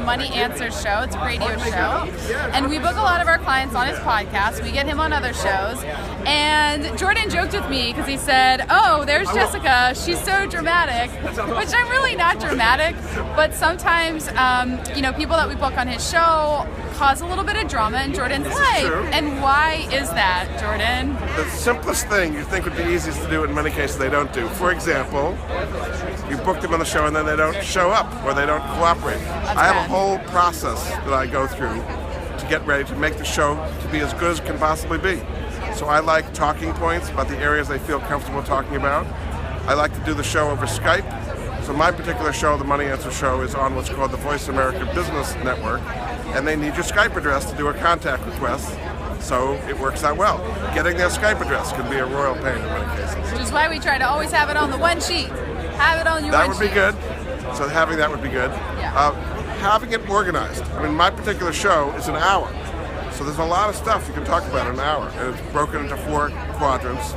Money Answers show. It's a radio show. And we book a lot of our clients on his podcast. We get him on other shows. And Jordan joked with me because he said, oh, there's Jessica. She's so dramatic, which I'm really not dramatic. But sometimes, people that we book on his show cause a little bit of drama in Jordan's life. And why is that, Jordan? The simplest thing you think would be easiest to do, in many cases they don't do. For example, you book them on the show and then they don't show up or they don't cooperate. I have a whole process that I go through to get ready to make the show to be as good as it can possibly be. So I like talking points about the areas they feel comfortable talking about. I like to do the show over Skype. So my particular show, the Money Answer Show, is on what's called the Voice America Business Network, and they need your Skype address to do a contact request, so it works out well. Getting their Skype address can be a royal pain in many cases. Which is why we try to always have it on the one sheet. Have it on your that one sheet. That would be good. So having that would be good. Yeah. Having it organized. I mean, my particular show is an hour, so there's a lot of stuff you can talk about in an hour, and it's broken into 4 quadrants.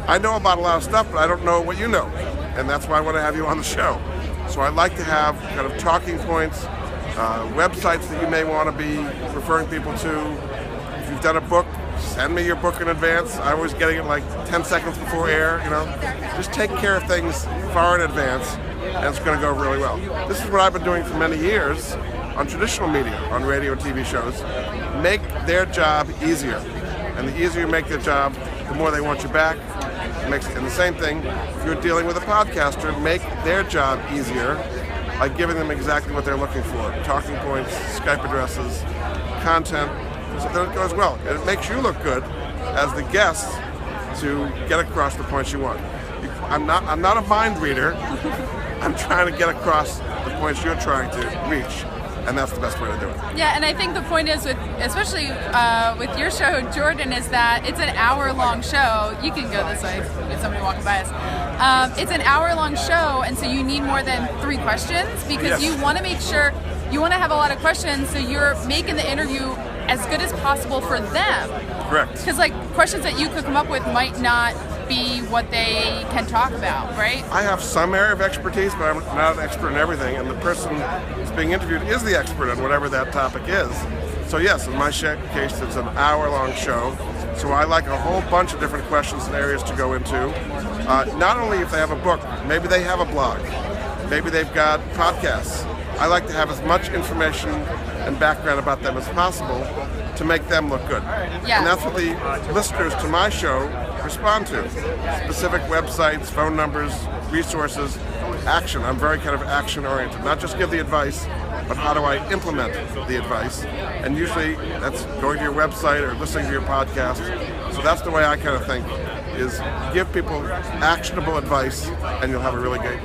I know about a lot of stuff, but I don't know what you know, and that's why I want to have you on the show. So I like to have kind of talking points, websites that you may want to be referring people to. If you've done a book, send me your book in advance. I always getting it like 10 seconds before air, Just take care of things far in advance, and it's going to go really well. This is what I've been doing for many years on traditional media, on radio and TV shows. Make their job easier. And the easier you make their job, the more they want you back. And the same thing, if you're dealing with a podcaster, make their job easier by giving them exactly what they're looking for. Talking points, Skype addresses, content, so that it goes well. And it makes you look good as the guest to get across the points you want. I'm not a mind reader. I'm trying to get across the points you're trying to reach. And that's the best way to do it. Yeah, and I think the point is, especially with your show, Jordan, is that it's an hour-long show. You can go this way, there's somebody walking by us. It's an hour-long show, and so you need more than 3 questions because you want to make sure, you want to have a lot of questions, so you're making the interview as good as possible for them. Correct. Because questions that you could come up with might not be what they can talk about, right? I have some area of expertise, but I'm not an expert in everything, and the person who's being interviewed is the expert on whatever that topic is. So yes, in my case, it's an hour-long show, so I like a whole bunch of different questions and areas to go into. Not only if they have a book, maybe they have a blog, maybe they've got podcasts. I like to have as much information and background about them as possible to make them look good. Yeah. And that's what the listeners to my show respond to. Specific websites, phone numbers, resources, action. I'm very kind of action-oriented. Not just give the advice, but how do I implement the advice? And usually that's going to your website or listening to your podcast. So that's the way I kind of think, is give people actionable advice and you'll have a really great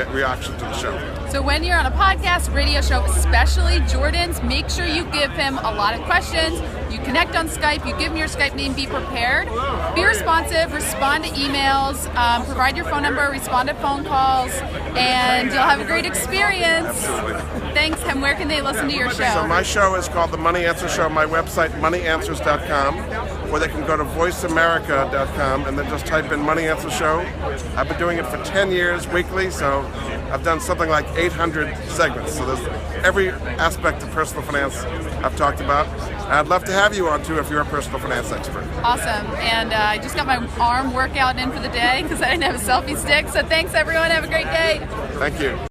reaction to the show. So when you're on a podcast, radio show, especially Jordan's, make sure you give him a lot of questions. You connect on Skype, you give him your Skype name, be prepared. Be responsive, respond to emails, provide your phone number, respond to phone calls, and you'll have a great experience. Absolutely. Thanks, and where can they listen to your show? So my show is called The Money Answer Show. My website, moneyanswers.com, or they can go to voiceamerica.com and then just type in Money Answer Show. I've been doing it for 10 years weekly, so I've done something like 800 segments. So there's every aspect of personal finance I've talked about. I'd love to have you on too if you're a personal finance expert. Awesome. And I just got my arm workout in for the day because I didn't have a selfie stick. So thanks everyone. Have a great day. Thank you.